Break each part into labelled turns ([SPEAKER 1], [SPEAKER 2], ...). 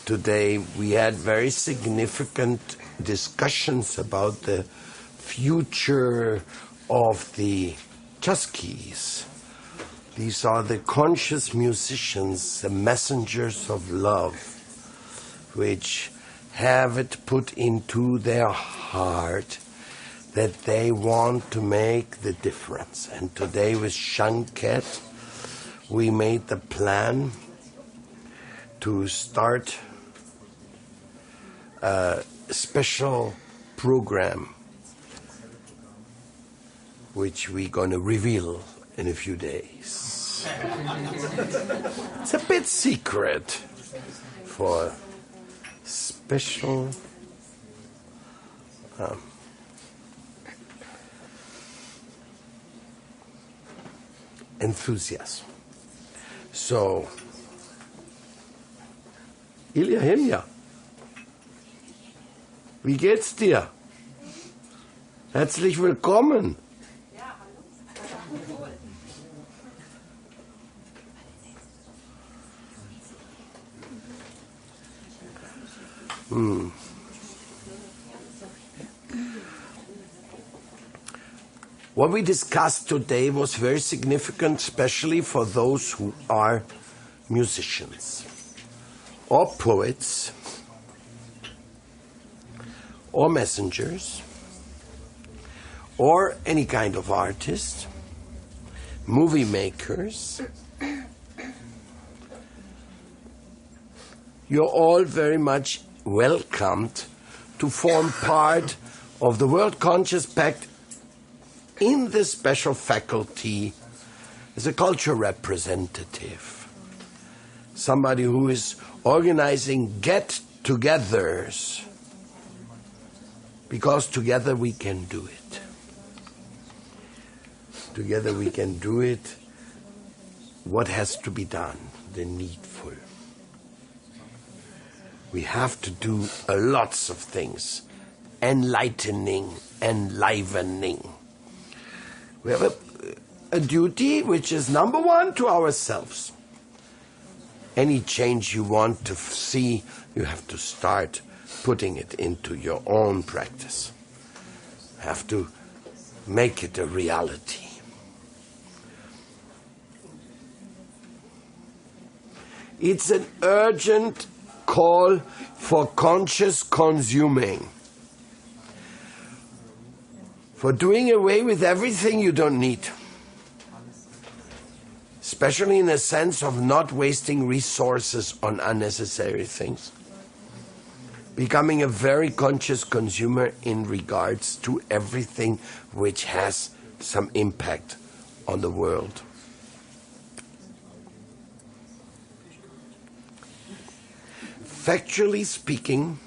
[SPEAKER 1] today we had very significant discussions about the future of the Chuskies. These are the conscious musicians, the messengers of love, which have it put into their heart that they want to make the difference. And today with Shanket, we made the plan to start a special program which we're going to reveal in a few days. It's a bit secret for special enthusiasm. So, Ilja Himja, wie geht's dir? Herzlich willkommen. What we discussed today was very significant, especially for those who are musicians, or poets, or messengers, or any kind of artist, movie makers. You're all very much welcomed to form part of the World Conscious Pact in this special faculty as a culture representative. Somebody who is organizing get-togethers, because together we can do it. Together we can do it. What has to be done? The needful. We have to do lots of things. Enlightening, enlivening. We have a duty which is number one to ourselves. Any change you want to see, you have to start putting it into your own practice. You have to make it a reality. It's an urgent call for conscious consuming. For doing away with everything you don't need. Especially in a sense of not wasting resources on unnecessary things. Becoming a very conscious consumer in regards to everything which has some impact on the world. Factually speaking,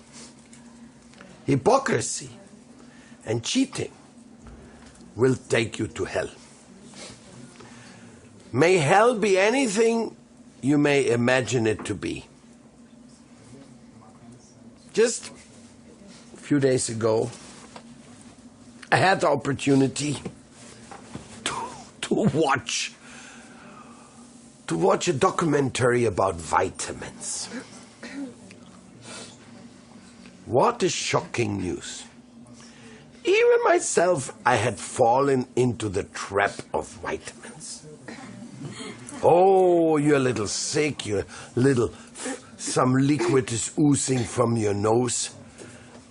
[SPEAKER 1] hypocrisy and cheating will take you to hell. May hell be anything you may imagine it to be. Just a few days ago, I had the opportunity to watch a documentary about vitamins. What a shocking news. Even myself, I had fallen into the trap of vitamins. Oh, you're a little sick, some liquid is oozing from your nose.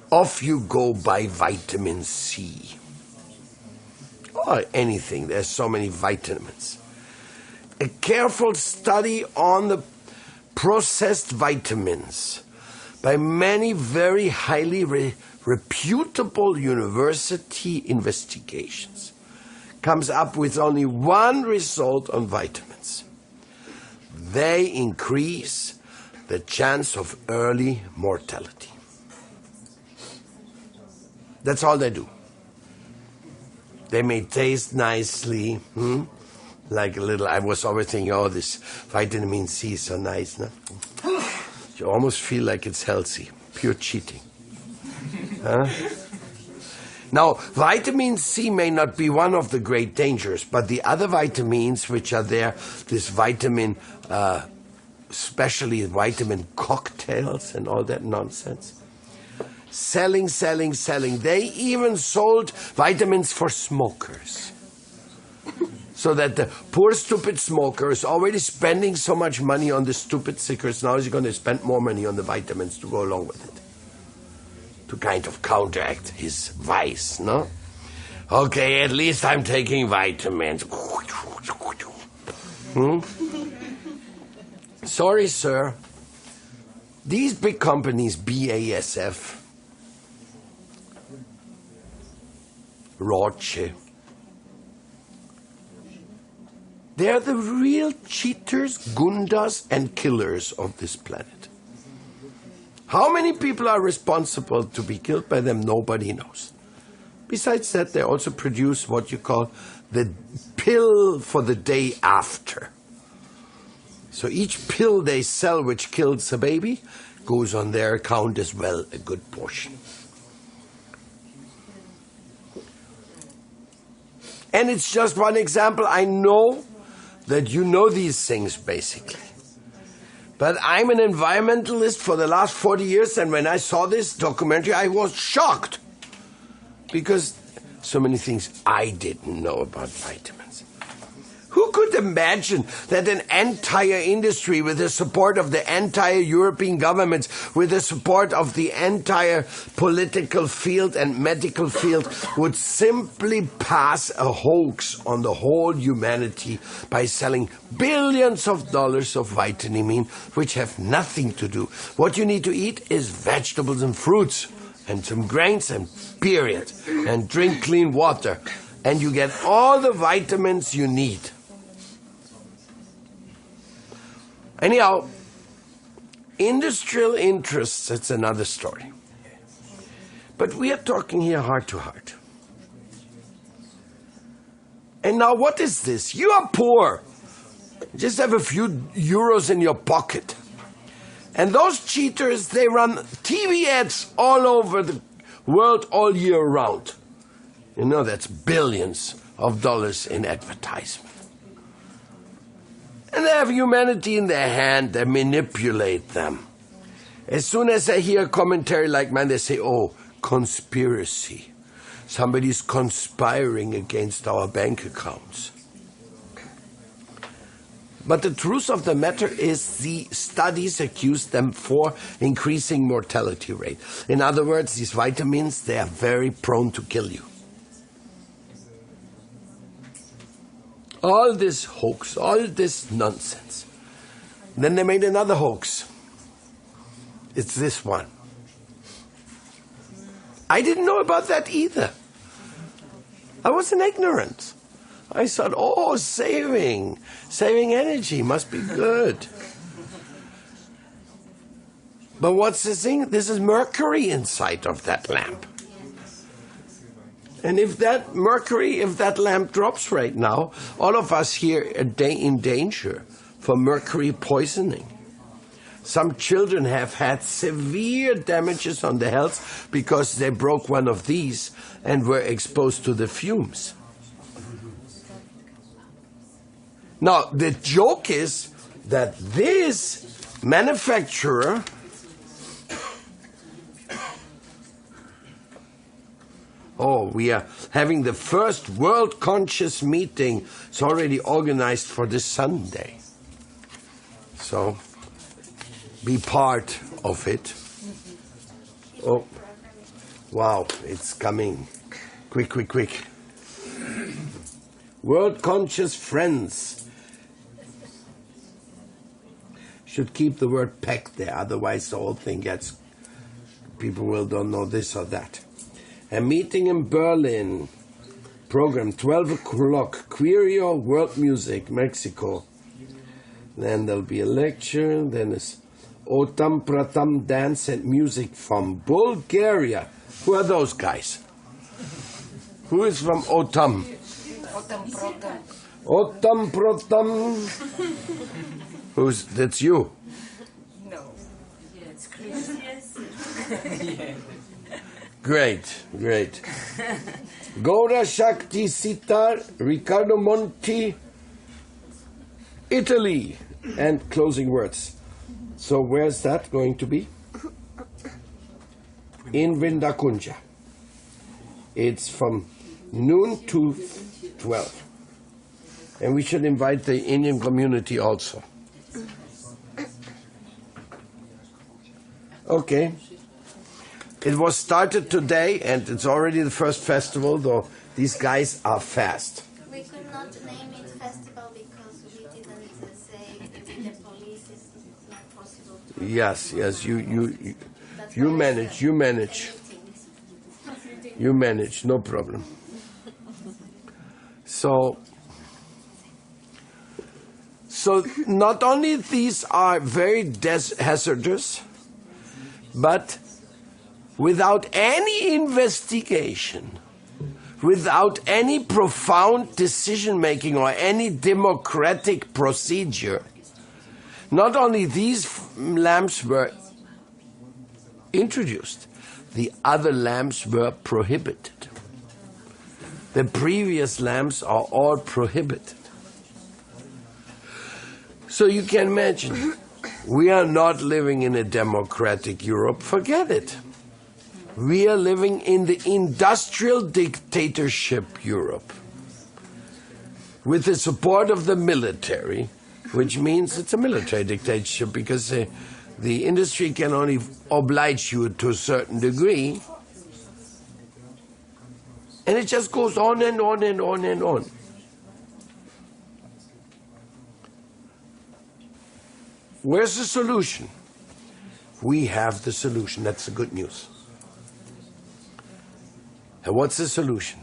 [SPEAKER 1] Off you go buy vitamin C. Or anything, there's so many vitamins. A careful study on the processed vitamins by many very highly reputable university investigations comes up with only one result on vitamins. They increase the chance of early mortality. That's all they do. They may taste nicely, like a little, I was always thinking, oh, this vitamin C is so nice, no? You almost feel like it's healthy. Pure cheating. Huh? Now, vitamin C may not be one of the great dangers, but the other vitamins which are there, this vitamin especially vitamin cocktails and all that nonsense. Selling. They even sold vitamins for smokers. So that the poor, stupid smoker is already spending so much money on the stupid cigarettes, now he's going to spend more money on the vitamins to go along with it. To kind of counteract his vice, no? Okay, at least I'm taking vitamins. Sorry, sir. These big companies, BASF, Roche, they're the real cheaters, gundas, and killers of this planet. How many people are responsible to be killed by them? Nobody knows. Besides that, they also produce what you call the pill for the day after. So each pill they sell which kills a baby goes on their account as well, a good portion. And it's just one example. I know that you know these things basically. But I'm an environmentalist for the last 40 years, and when I saw this documentary, I was shocked. Because so many things I didn't know about vitamins. Who could imagine that an entire industry with the support of the entire European governments, with the support of the entire political field and medical field, would simply pass a hoax on the whole humanity by selling billions of dollars of vitamin, which have nothing to do. What you need to eat is vegetables and fruits and some grains and period, and drink clean water, and you get all the vitamins you need. Anyhow, industrial interests, it's another story. But we are talking here heart to heart. And now what is this? You are poor. You just have a few euros in your pocket. And those cheaters, they run TV ads all over the world all year round. You know, that's billions of dollars in advertisement. And they have humanity in their hand, they manipulate them. As soon as they hear a commentary like mine, they say, oh, conspiracy. Somebody's conspiring against our bank accounts. But the truth of the matter is the studies accuse them for increasing mortality rate. In other words, these vitamins, they are very prone to kill you. All this hoax, all this nonsense. Then they made another hoax. It's this one. I didn't know about that either. I was in ignorance. I thought, oh, saving energy must be good. But what's the thing? This is mercury inside of that lamp. And if that lamp drops right now, all of us here are in danger for mercury poisoning. Some children have had severe damages on their health because they broke one of these and were exposed to the fumes. Now, the joke is that this manufacturer we are having the first World Conscious meeting. It's already organized for this Sunday. So, be part of it. Oh, wow, it's coming. Quick. World Conscious Friends. Should keep the word packed there, otherwise the whole thing gets, people don't know this or that. A meeting in Berlin, program 12 o'clock, Queer World Music, Mexico. Then there'll be a lecture, then it's Otam Pratam Dance and Music from Bulgaria. Who are those guys? Who is from Otam?
[SPEAKER 2] Otam Protam.
[SPEAKER 1] Otam Protam. That's you?
[SPEAKER 2] No. Yeah, it's Chris. Yes.
[SPEAKER 1] Great. Gaura Shakti Sitar, Riccardo Monti, Italy. And closing words. So where's that going to be? In Vindakunja. It's from noon to 12. And we should invite the Indian community also. Okay. It was started today, and it's already the first festival, though these guys are fast.
[SPEAKER 3] We could not name it festival because we didn't say the police is not possible to...
[SPEAKER 1] Yes, you manage, You manage, no problem. So not only these are very hazardous, but without any investigation, without any profound decision-making or any democratic procedure, not only these lamps were introduced, the other lamps were prohibited. The previous lamps are all prohibited. So you can imagine, we are not living in a democratic Europe. Forget it. We are living in the industrial dictatorship Europe with the support of the military, which means it's a military dictatorship because the industry can only oblige you to a certain degree. And it just goes on and on and on and on. Where's the solution? We have the solution. That's the good news. And what's the solution?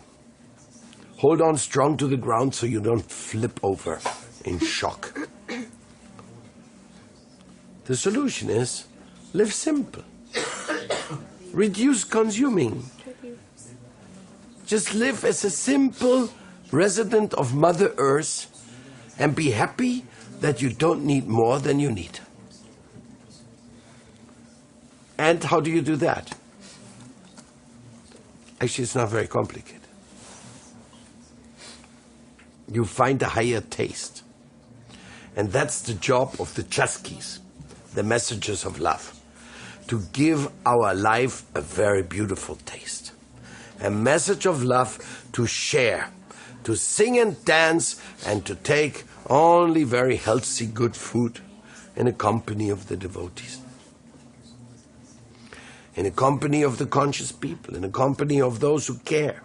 [SPEAKER 1] Hold on strong to the ground so you don't flip over in shock. The solution is live simple. Reduce consuming. Just live as a simple resident of Mother Earth and be happy that you don't need more than you need. And how do you do that? Actually, it's not very complicated. You find a higher taste. And that's the job of the Chaskis, the messengers of love, to give our life a very beautiful taste. A message of love to share, to sing and dance, and to take only very healthy, good food in the company of the devotees. In the company of the conscious people, in the company of those who care.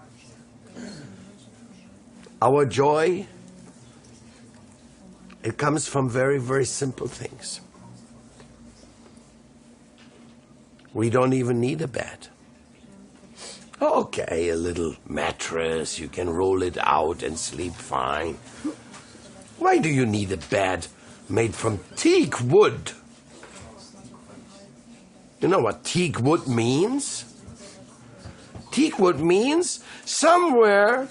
[SPEAKER 1] Our joy, it comes from very, very simple things. We don't even need a bed. Okay, a little mattress, you can roll it out and sleep fine. Why do you need a bed made from teak wood? You know what teak wood means? Teak wood means somewhere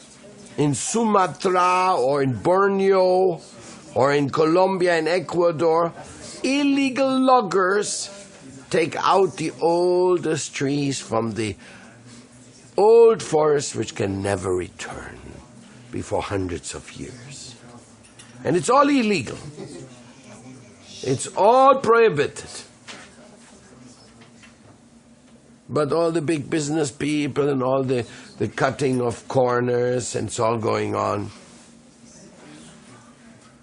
[SPEAKER 1] in Sumatra or in Borneo or in Colombia and Ecuador, illegal loggers take out the oldest trees from the old forest which can never return before hundreds of years. And it's all illegal. It's all prohibited. But all the big business people and all the cutting of corners, and it's all going on.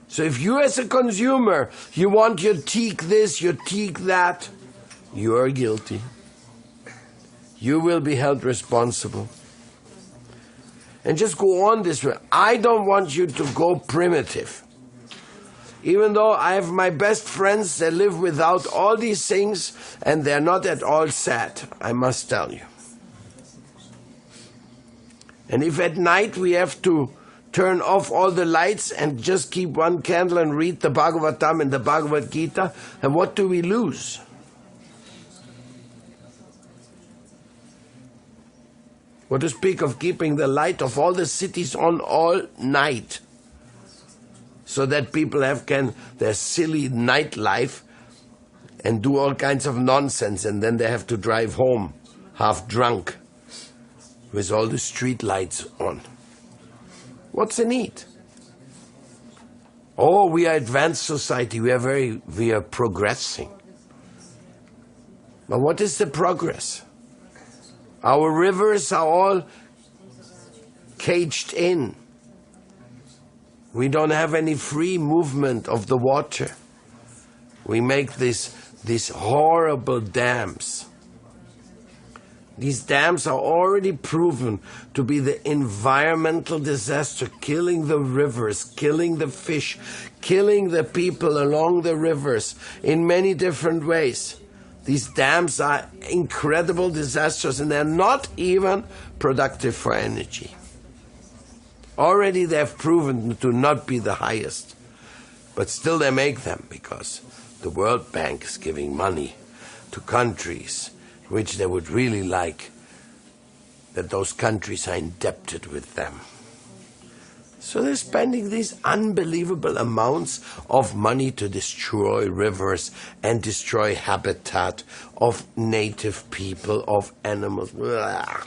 [SPEAKER 1] So if you as a consumer, you want your teak this, your teak that, you are guilty. You will be held responsible. And just go on this way. I don't want you to go primitive. Even though I have my best friends that live without all these things, and they're not at all sad, I must tell you. And if at night we have to turn off all the lights and just keep one candle and read the Bhagavatam and the Bhagavad Gita, then what do we lose? What to speak of keeping the light of all the cities on all night, so that people can their silly nightlife and do all kinds of nonsense, and then they have to drive home half drunk with all the street lights on. What's the need? Oh, we are advanced society. We are progressing. But what is the progress? Our rivers are all caged in. We don't have any free movement of the water. We make these horrible dams. These dams are already proven to be the environmental disaster, killing the rivers, killing the fish, killing the people along the rivers in many different ways. These dams are incredible disasters, and they're not even productive for energy. Already they've proven to not be the highest, but still they make them because the World Bank is giving money to countries which they would really like that those countries are indebted with them. So they're spending these unbelievable amounts of money to destroy rivers and destroy habitat of native people, of animals. Blah.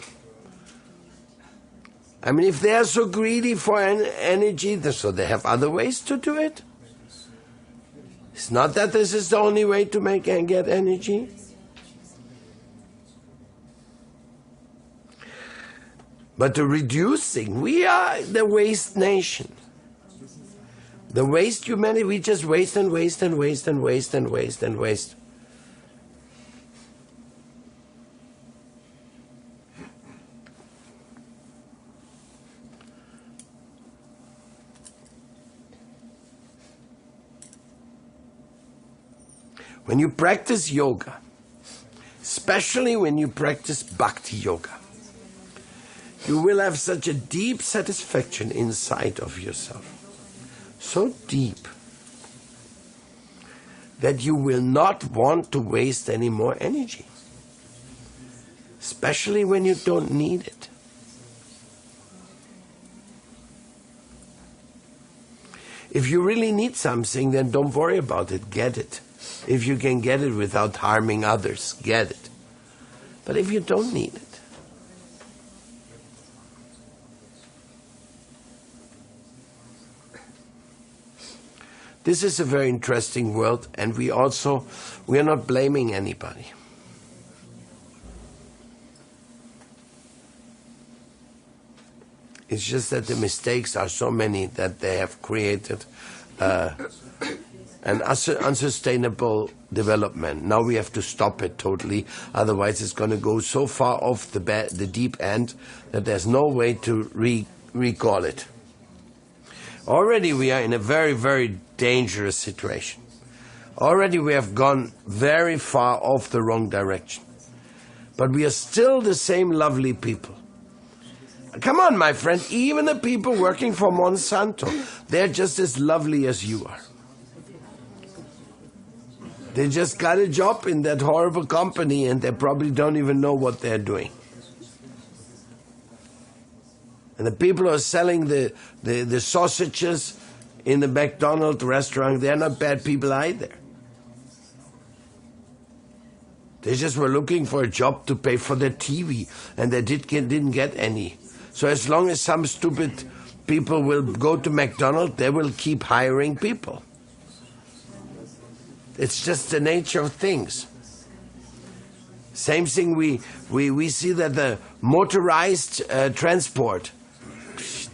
[SPEAKER 1] I mean, if they're so greedy for energy, so they have other ways to do it. It's not that this is the only way to make and get energy. But to reducing, we are the waste nation. The waste humanity, we just waste and waste and waste and waste and waste and waste. When you practice yoga, especially when you practice bhakti yoga, you will have such a deep satisfaction inside of yourself. So deep that you will not want to waste any more energy. Especially when you don't need it. If you really need something, then don't worry about it, get it. If you can get it without harming others, get it. But if you don't need it, this is a very interesting world, and we are not blaming anybody. It's just that the mistakes are so many that they have created an unsustainable development. Now we have to stop it totally, otherwise it's going to go so far off the deep end that there's no way to recall it. Already we are in a very, very dangerous situation. Already we have gone very far off the wrong direction. But we are still the same lovely people. Come on, my friend, even the people working for Monsanto, they're just as lovely as you are. They just got a job in that horrible company and they probably don't even know what they're doing. And the people who are selling the sausages in the McDonald's restaurant, they're not bad people either. They just were looking for a job to pay for their TV, and they didn't get any. So as long as some stupid people will go to McDonald's, they will keep hiring people. It's just the nature of things. Same thing, we see that the motorized transport,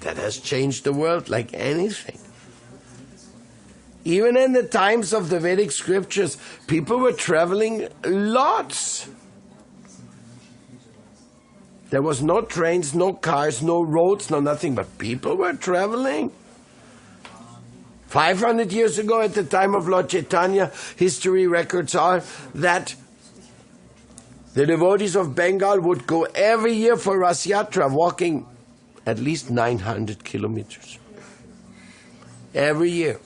[SPEAKER 1] that has changed the world like anything. Even in the times of the Vedic scriptures, people were traveling lots. There was no trains, no cars, no roads, no nothing, but people were traveling. 500 years ago, at the time of Lord Chaitanya, history records are that the devotees of Bengal would go every year for Ras Yatra, walking at least 900 kilometers. Every year.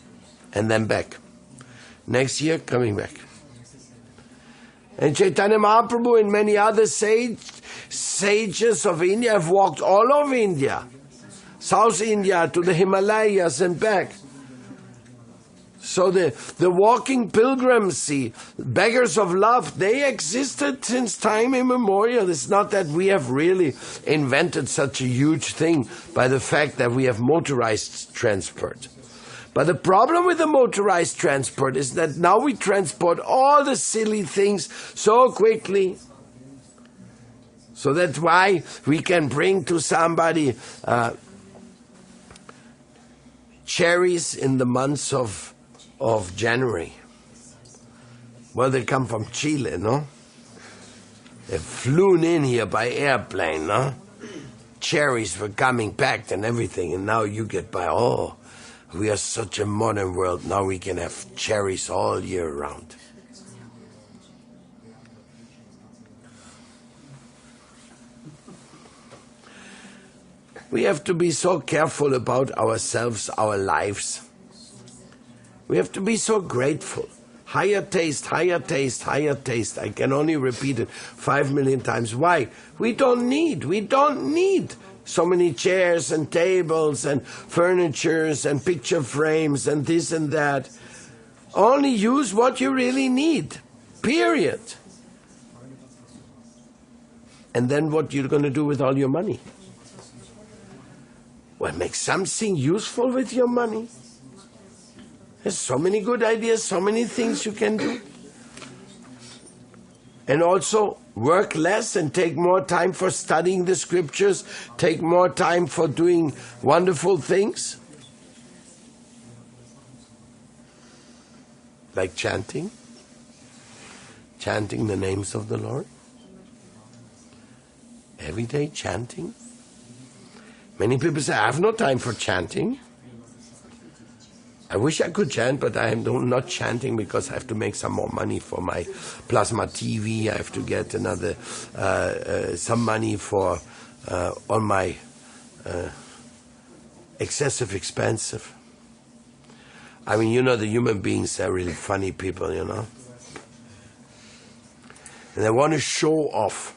[SPEAKER 1] And then back. Next year, coming back. And Chaitanya Mahaprabhu and many other sages of India have walked all over India. South India to the Himalayas and back. So the walking pilgrims, the beggars of love, they existed since time immemorial. It's not that we have really invented such a huge thing by the fact that we have motorized transport. But the problem with the motorized transport is that now we transport all the silly things so quickly. So that's why we can bring to somebody cherries in the months of January. Well, they come from Chile, no? They flew in here by airplane, no? Cherries were coming packed and everything, and now you get by, oh, we are such a modern world, now we can have cherries all year round. We have to be so careful about ourselves, our lives. We have to be so grateful. Higher taste, higher taste, higher taste. I can only repeat it 5 million times. Why? We don't need so many chairs and tables and furnitures and picture frames and this and that. Only use what you really need. Period. And then what you're going to do with all your money? Well, make something useful with your money. There's so many good ideas, so many things you can do. And also work less and take more time for studying the scriptures, take more time for doing wonderful things. Like chanting the names of the Lord. Every day chanting. Many people say, I have no time for chanting. I wish I could chant, but I am not chanting because I have to make some more money for my plasma TV. I have to get another, some money for on my excessive expensive. I mean, you know, the human beings are really funny people, you know. And they want to show off.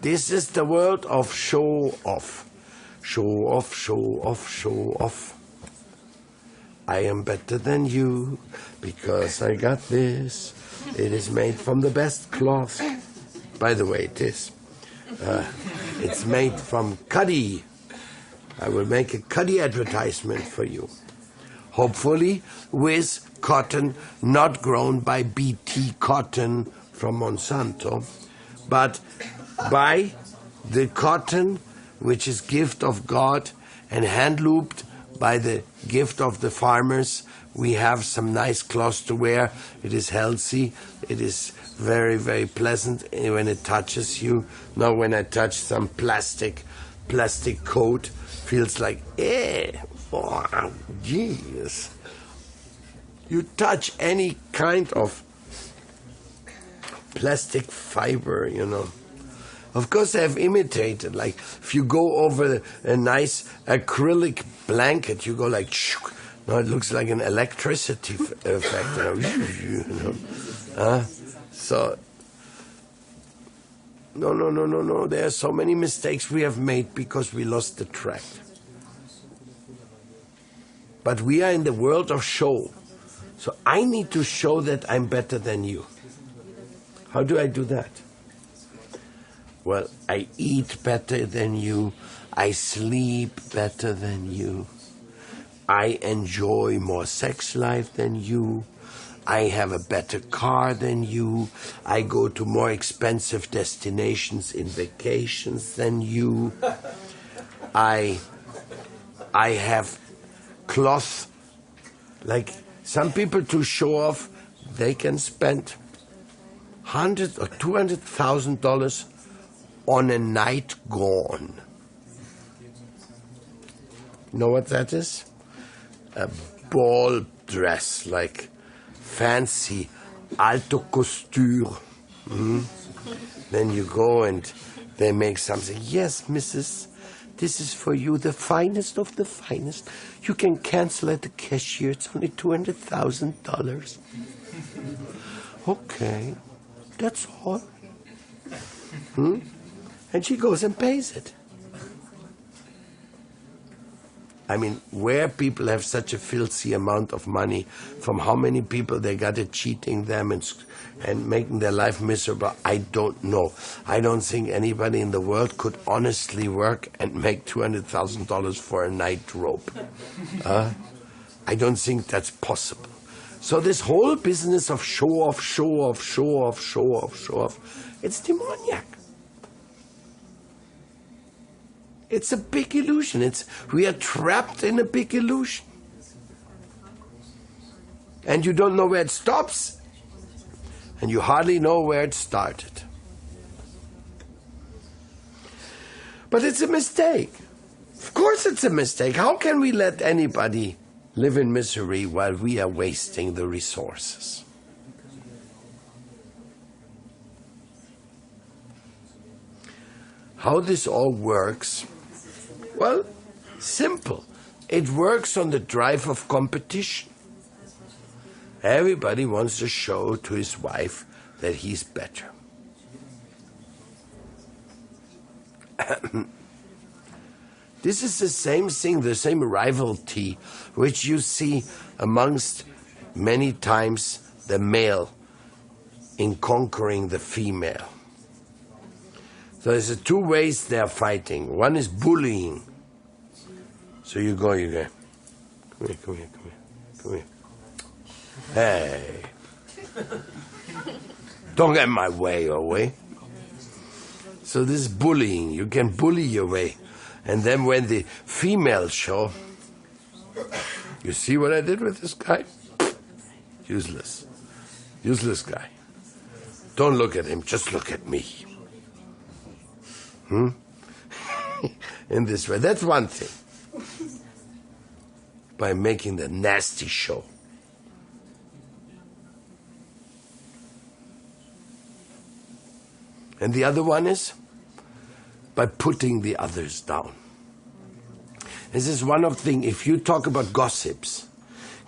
[SPEAKER 1] This is the world of show off. Show off, show off, show off. I am better than you because I got this. It is made from the best cloth. By the way, it is. It's made from cuddy. I will make a cuddy advertisement for you. Hopefully with cotton not grown by BT cotton from Monsanto, but by the cotton which is gift of God and hand-looped by the gift of the farmers. We have some nice clothes to wear. It is healthy. It is very, very pleasant when it touches you. Now when I touch some plastic coat, feels like, oh, jeez. You touch any kind of plastic fiber, you know. Of course, they have imitated. Like, if you go over a nice acrylic blanket, you go like, shoo. No, it looks like an electricity effect. You know. So, no. There are so many mistakes we have made because we lost the track. But we are in the world of show. So I need to show that I'm better than you. How do I do that? Well, I eat better than you. I sleep better than you. I enjoy more sex life than you. I have a better car than you. I go to more expensive destinations in vacations than you. I have cloth. Like some people, to show off, they can spend $100,000 or $200,000 on a night gown. You know what that is? A ball dress, like fancy alto couture. Then you go and they make something. Yes, Mrs., this is for you, the finest of the finest. You can cancel at the cashier. It's only $200,000. Okay, that's all. And she goes and pays it. I mean, where people have such a filthy amount of money, from how many people they got it cheating them and making their life miserable, I don't know. I don't think anybody in the world could honestly work and make $200,000 for a night robe. I don't think that's possible. So this whole business of show off, it's demoniac. It's a big illusion. We are trapped in a big illusion. And you don't know where it stops, and you hardly know where it started. But it's a mistake. Of course it's a mistake. How can we let anybody live in misery while we are wasting the resources? How this all works? Well, simple. It works on the drive of competition. Everybody wants to show to his wife that he's better. This is the same thing, the same rivalry which you see amongst many times the male in conquering the female. So there's two ways they're fighting. One is bullying. So you go, come here. Hey. Don't get in my way. So this is bullying. You can bully your way. And then when the females show, you see what I did with this guy? Useless. Useless guy. Don't look at him, just look at me. In this way. That's one thing. By making the nasty show. And the other one is by putting the others down. This is one of the things, if you talk about gossips,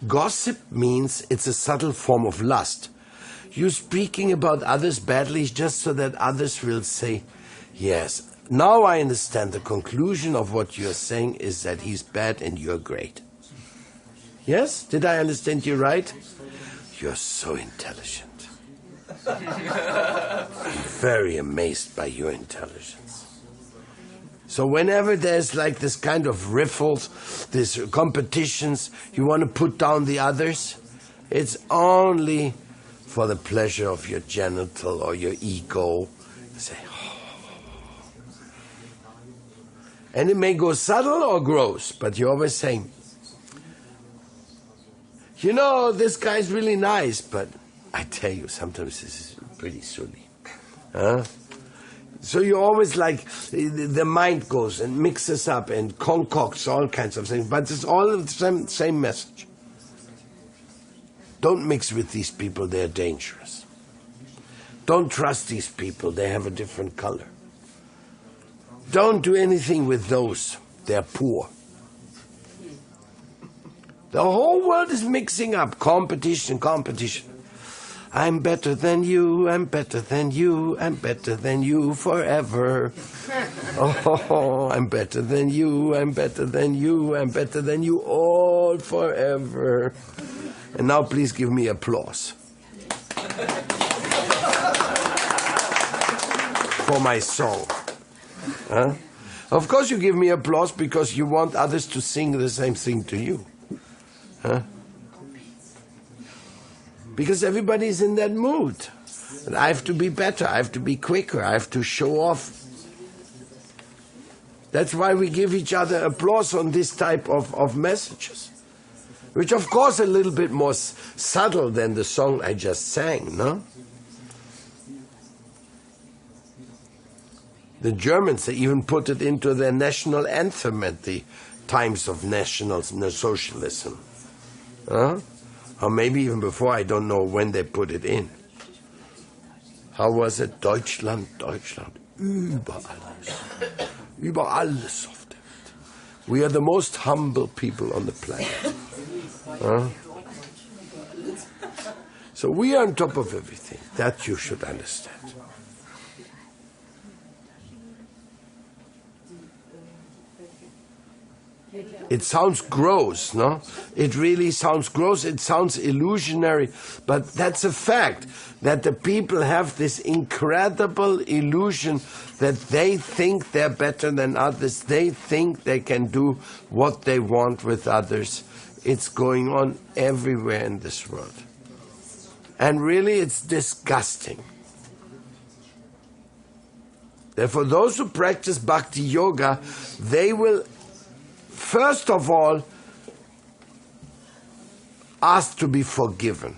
[SPEAKER 1] gossip means it's a subtle form of lust. You're speaking about others badly just so that others will say, yes, now I understand the conclusion of what you're saying is that he's bad and you're great. Yes? Did I understand you right? You're so intelligent. I'm very amazed by your intelligence. So whenever there's like this kind of riffles, these competitions, you want to put down the others, it's only for the pleasure of your genital or your ego. You say, oh. And it may go subtle or gross, but you're always saying, you know, this guy's really nice, but I tell you, sometimes this is pretty silly. Huh? So you always like, the mind goes and mixes up and concocts all kinds of things, but it's all the same message. Don't mix with these people, they're dangerous. Don't trust these people, they have a different color. Don't do anything with those, they're poor. The whole world is mixing up, competition. I'm better than you, I'm better than you, I'm better than you forever. Oh, I'm better than you, I'm better than you, I'm better than you all forever. And now please give me applause. For my song. Huh? Of course you give me applause because you want others to sing the same thing to you. Huh? Because everybody's in that mood. And I have to be better, I have to be quicker, I have to show off. That's why we give each other applause on this type of messages. Which of course a little bit more subtle than the song I just sang, no? The Germans, they even put it into their national anthem at the times of national socialism. Huh? Or maybe even before, I don't know when they put it in. How was it? Deutschland, Deutschland, über alles. Über alles auf der Welt. We are the most humble people on the planet. Huh? So we are on top of everything. That you should understand. It sounds gross, no? It really sounds gross, it sounds illusionary, but that's a fact, that the people have this incredible illusion that they think they're better than others, they think they can do what they want with others. It's going on everywhere in this world. And really, it's disgusting. Therefore, those who practice bhakti yoga, they will, first of all, ask to be forgiven.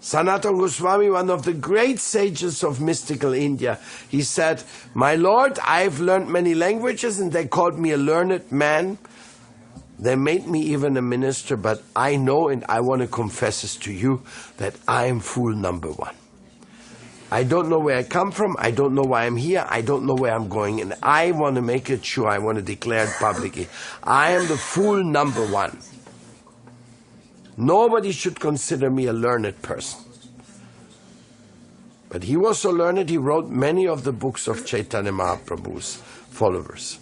[SPEAKER 1] Sanatana Goswami, one of the great sages of mystical India, he said, "My Lord, I've learned many languages and they called me a learned man. They made me even a minister, but I know and I want to confess this to you that I am fool number one. I don't know where I come from, I don't know why I'm here, I don't know where I'm going, and I want to make it sure, I want to declare it publicly. I am the fool number one. Nobody should consider me a learned person." But he was so learned, he wrote many of the books of Chaitanya Mahaprabhu's followers.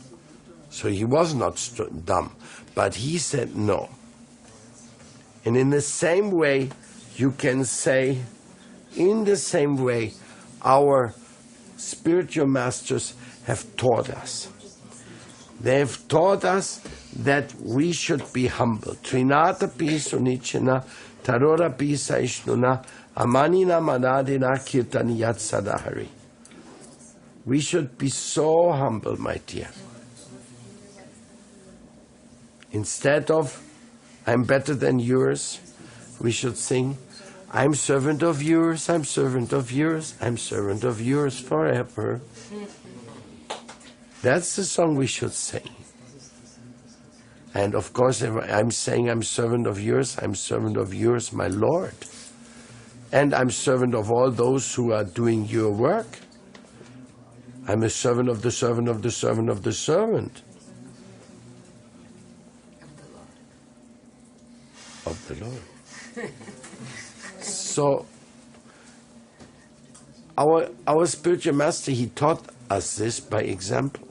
[SPEAKER 1] So he was not dumb. But he said no. And in the same way, you can say, in the same way, our spiritual masters have taught us. They have taught us that we should be humble. Trinata pi sunichina, tarora pi saishnuna, amanina manadina kirtaniyat sadahari. We should be so humble, my dear. Instead of, I'm better than yours, we should sing, I'm servant of yours, I'm servant of yours, I'm servant of yours forever. That's the song we should sing. And of course, if I'm saying I'm servant of yours, my Lord. And I'm servant of all those who are doing your work. I'm a servant of the servant of the servant of the servant. Of the Lord. So, our spiritual master, he taught us this by example.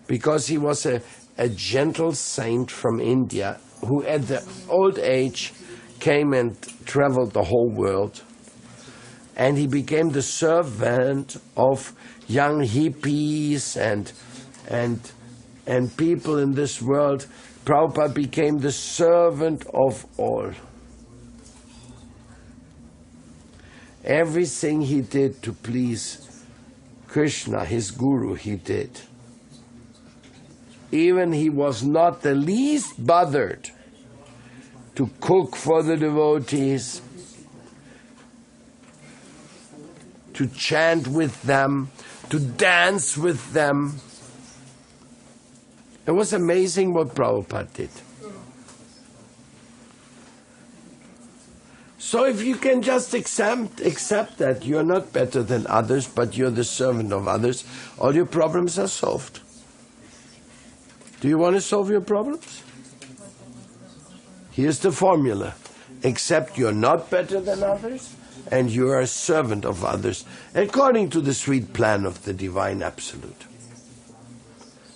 [SPEAKER 1] Because he was a gentle saint from India who at the old age came and traveled the whole world. And he became the servant of young hippies and people in this world. Prabhupada became the servant of all. Everything he did to please Krishna, his guru, he did. Even he was not the least bothered to cook for the devotees, to chant with them, to dance with them. It was amazing what Prabhupada did. So if you can just accept that you're not better than others, but you're the servant of others, all your problems are solved. Do you want to solve your problems? Here's the formula. Accept you're not better than others, and you are a servant of others, according to the sweet plan of the Divine Absolute.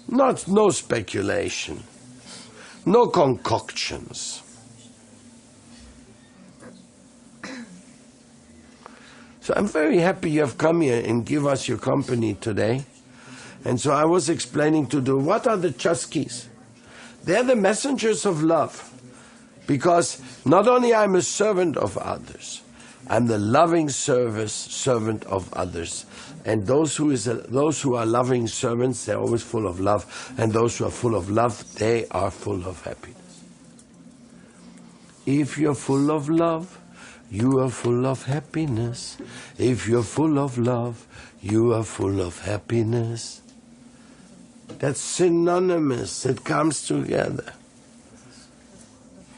[SPEAKER 1] No speculation, no concoctions. So I'm very happy you have come here and give us your company today. And so I was explaining what are the Chaskis? They're the messengers of love. Because not only I'm a servant of others, I'm the loving servant of others. And those who are loving servants, they're always full of love. And those who are full of love, they are full of happiness. If you're full of love, you are full of happiness. If you're full of love, you are full of happiness. That's synonymous. It comes together.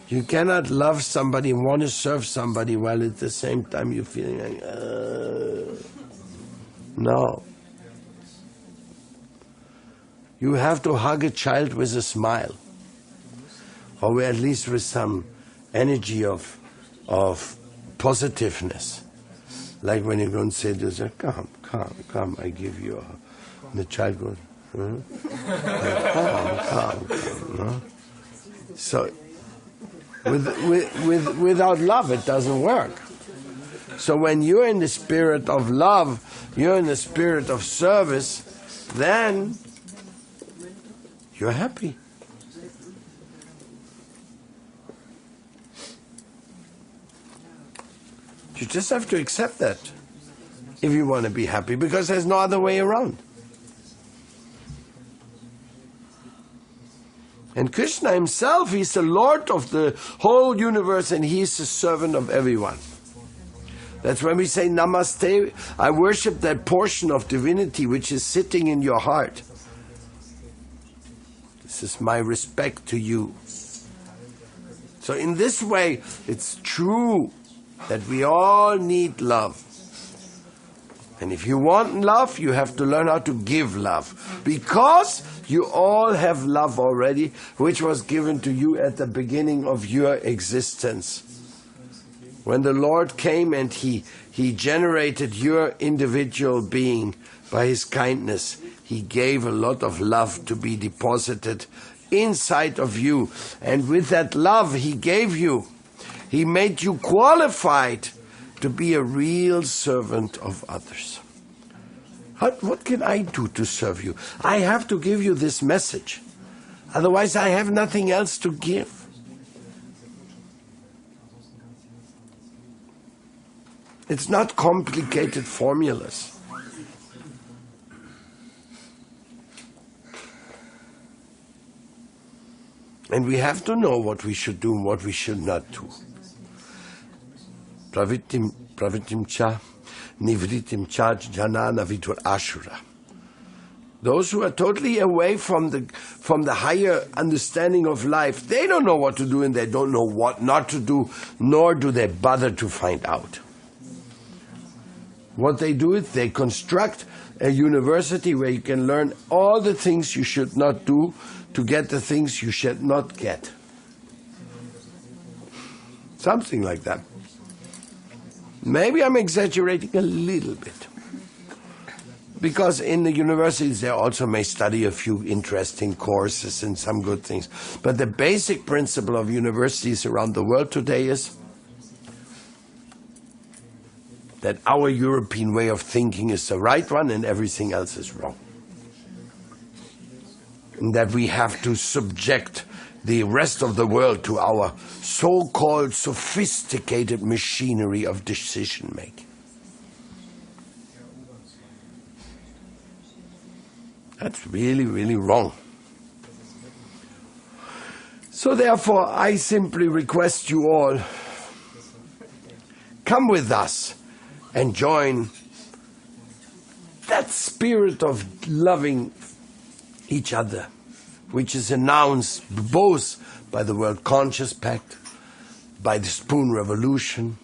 [SPEAKER 1] You cannot love somebody and want to serve somebody while at the same time you're feeling like, no. You have to hug a child with a smile. Or at least with some energy of positiveness. Like when you go and say to them, come, I give you a... And the child goes, come. No? So, without love, it doesn't work. So when you're in the spirit of love, you're in the spirit of service, then you're happy. You just have to accept that if you want to be happy, because there's no other way around. And Krishna himself, he's the Lord of the whole universe, and he's the servant of everyone. That's when we say Namaste, I worship that portion of divinity which is sitting in your heart. This is my respect to you. So in this way, it's true that we all need love. And if you want love, you have to learn how to give love. Because you all have love already, which was given to you at the beginning of your existence. When the Lord came and He generated your individual being by His kindness, He gave a lot of love to be deposited inside of you. And with that love He gave you, He made you qualified to be a real servant of others. What can I do to serve you? I have to give you this message. Otherwise I have nothing else to give. It's not complicated formulas. And we have to know what we should do and what we should not do. Pravitim cha, nivritim cha, janana vitur ashura. Those who are totally away from the higher understanding of life, they don't know what to do and they don't know what not to do, nor do they bother to find out. What they do is they construct a university where you can learn all the things you should not do to get the things you should not get. Something like that. Maybe I'm exaggerating a little bit. Because in the universities they also may study a few interesting courses and some good things. But the basic principle of universities around the world today is that our European way of thinking is the right one and everything else is wrong. And that we have to subject the rest of the world to our so-called sophisticated machinery of decision-making. That's really, really wrong. So therefore, I simply request you all, come with us and join that spirit of loving each other, which is announced both by the World Conscious Pact, by the Spoon Revolution,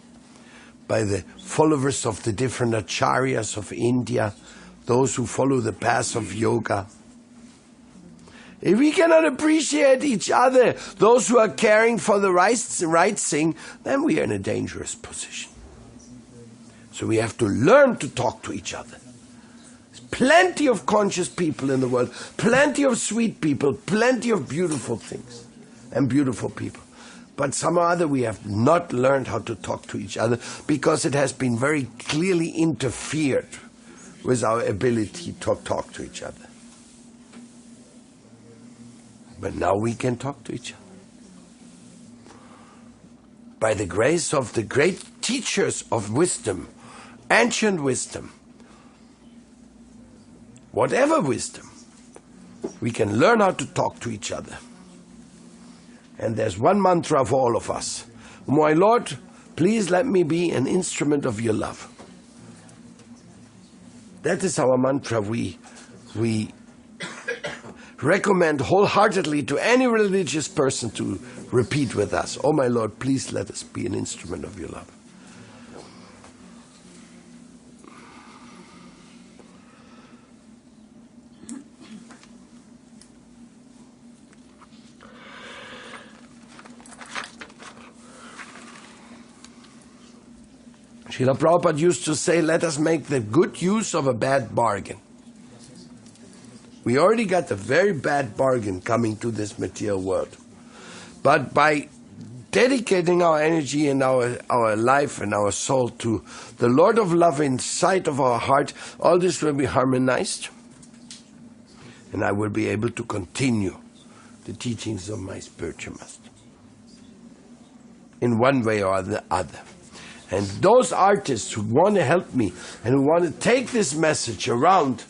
[SPEAKER 1] by the followers of the different acharyas of India, those who follow the path of yoga. If we cannot appreciate each other, those who are caring for the right thing, then we are in a dangerous position. So we have to learn to talk to each other. There's plenty of conscious people in the world, plenty of sweet people, plenty of beautiful things and beautiful people. But somehow or other we have not learned how to talk to each other because it has been very clearly interfered with our ability to talk to each other. But now we can talk to each other. By the grace of the great teachers of wisdom, ancient wisdom, whatever wisdom, we can learn how to talk to each other. And there's one mantra for all of us. My Lord, please let me be an instrument of your love. That is our mantra we recommend wholeheartedly to any religious person to repeat with us. Oh my Lord, please let us be an instrument of your love. Shelagh Prabhupada used to say, let us make the good use of a bad bargain. We already got a very bad bargain coming to this material world. But by dedicating our energy and our life and our soul to the Lord of love inside of our heart, all this will be harmonized. And I will be able to continue the teachings of my spiritual master in one way or the other. And those artists who want to help me and who want to take this message around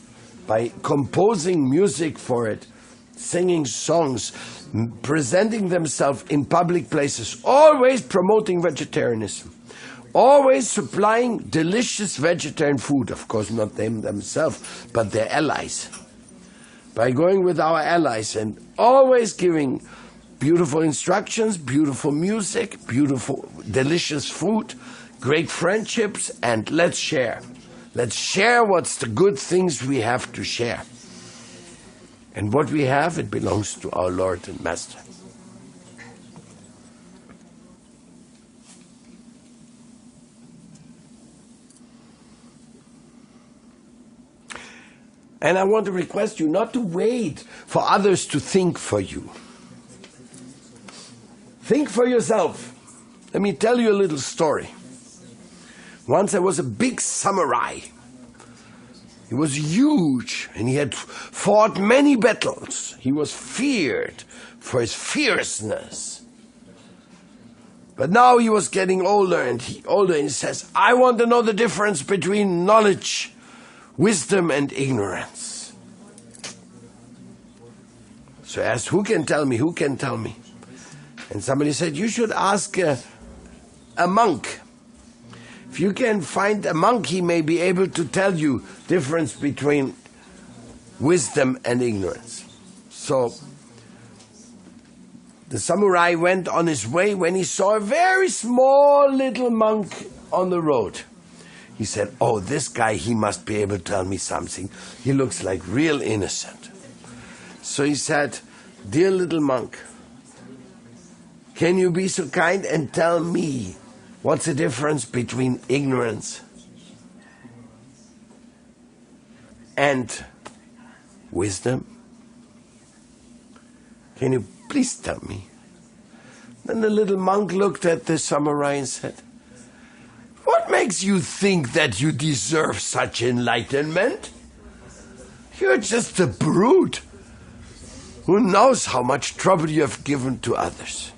[SPEAKER 1] by composing music for it, singing songs, presenting themselves in public places, always promoting vegetarianism, always supplying delicious vegetarian food, of course not them themselves, but their allies. By going with our allies and always giving beautiful instructions, beautiful music, beautiful, delicious food, great friendships, and let's share. Let's share what's the good things we have to share. And what we have, it belongs to our Lord and Master. And I want to request you not to wait for others to think for you. Think for yourself. Let me tell you a little story. Once there was a big samurai. He was huge and he had fought many battles. He was feared for his fierceness. But now he was getting older and he says, I want to know the difference between knowledge, wisdom and ignorance. So I asked, who can tell me? Who can tell me? And somebody said, you should ask a monk. If you can find a monk, he may be able to tell you difference between wisdom and ignorance. So the samurai went on his way when he saw a very small little monk on the road. He said, oh, this guy, he must be able to tell me something. He looks like real innocent. So he said, dear little monk, can you be so kind and tell me what's the difference between ignorance and wisdom? Can you please tell me? Then the little monk looked at the samurai and said, what makes you think that you deserve such enlightenment? You're just a brute. Who knows how much trouble you have given to others?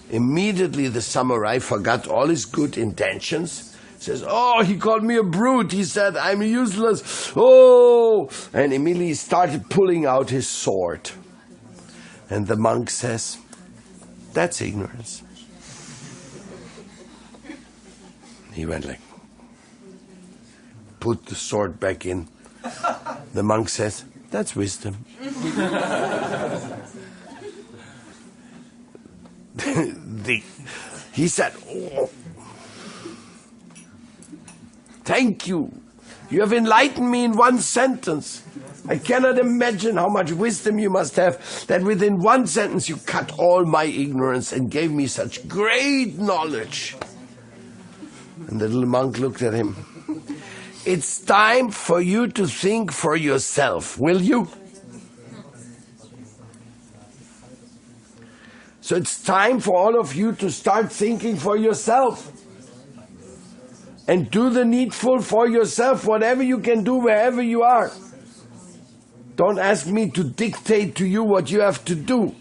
[SPEAKER 1] Immediately the samurai forgot all his good intentions. Says, oh, he called me a brute. He said, I'm useless. Oh! And immediately he started pulling out his sword. And the monk says, that's ignorance. He went like, put the sword back in. The monk says, that's wisdom. He said, oh, thank you. You have enlightened me in one sentence. I cannot imagine how much wisdom you must have that within one sentence you cut all my ignorance and gave me such great knowledge. And the little monk looked at him. It's time for you to think for yourself, will you? So it's time for all of you to start thinking for yourself. And do the needful for yourself, whatever you can do, wherever you are. Don't ask me to dictate to you what you have to do.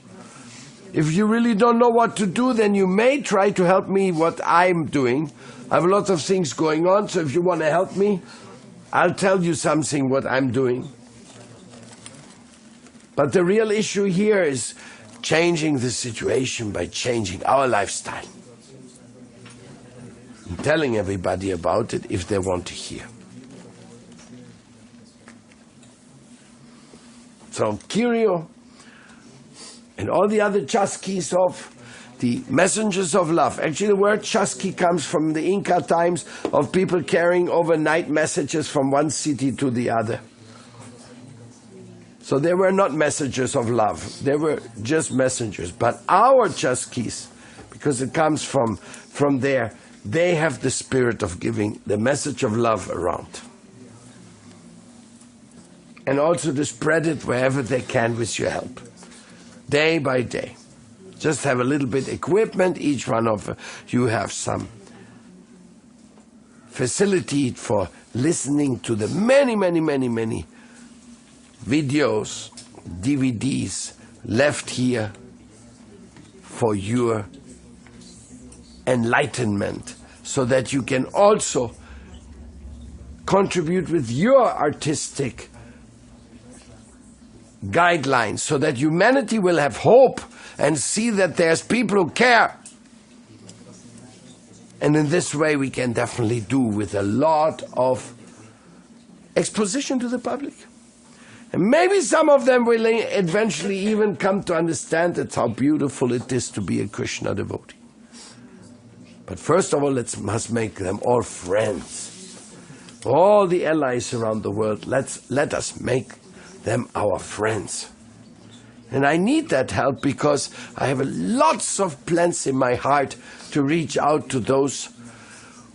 [SPEAKER 1] If you really don't know what to do, then you may try to help me what I'm doing. I have a lot of things going on, so if you want to help me, I'll tell you something what I'm doing. But the real issue here is changing the situation by changing our lifestyle. And telling everybody about it if they want to hear. So Kirio and all the other chaskis of the messengers of love. Actually, the word chaski comes from the Inca times of people carrying overnight messages from one city to the other. So they were not messengers of love. They were just messengers. But our chaskis, because it comes from there, they have the spirit of giving the message of love around. And also to spread it wherever they can with your help. Day by day. Just have a little bit equipment. Each one of you have some facility for listening to the many videos, DVDs left here for your enlightenment, so that you can also contribute with your artistic guidelines, so that humanity will have hope and see that there's people who care. And in this way we can definitely do with a lot of exposition to the public. And maybe some of them will eventually even come to understand that how beautiful it is to be a Krishna devotee. But first of all, must make them all friends. All the allies around the world, let us make them our friends. And I need that help because I have lots of plans in my heart to reach out to those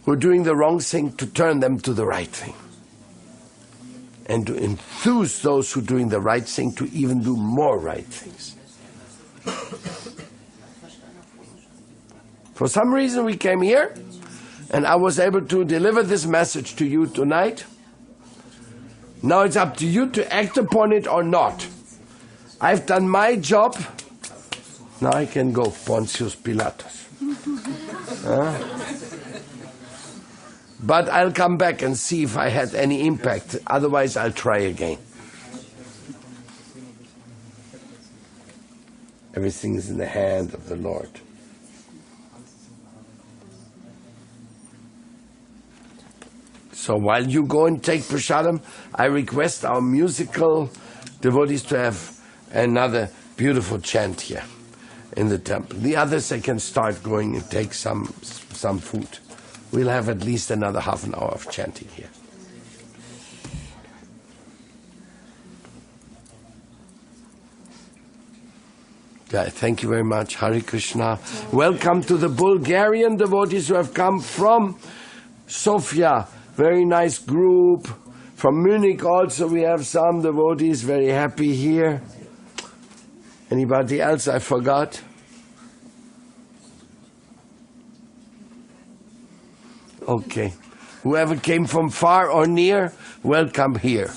[SPEAKER 1] who are doing the wrong thing, to turn them to the right thing. And to enthuse those who are doing the right thing to even do more right things. For some reason we came here, and I was able to deliver this message to you tonight. Now it's up to you to act upon it or not. I've done my job. Now I can go, Pontius Pilatus. But I'll come back and see if I had any impact. Otherwise, I'll try again. Everything is in the hand of the Lord. So while you go and take prasadam, I request our musical devotees to have another beautiful chant here in the temple. The others, they can start going and take some food. We'll have at least another half an hour of chanting here. Yeah, thank you very much. Hare Krishna. Welcome to the Bulgarian devotees who have come from Sofia. Very nice group. From Munich also we have some devotees. Very happy here. Anybody else I forgot? Okay. Whoever came from far or near, welcome here.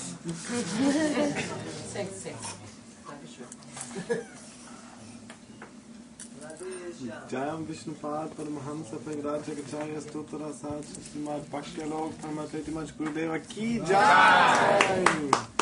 [SPEAKER 4] Jayam Vishnupad Paramahamsa Paviraja Gacharya Stotra Sach Srimad Bhakti Aloka Paramadvaiti Gurudeva Ki Jai.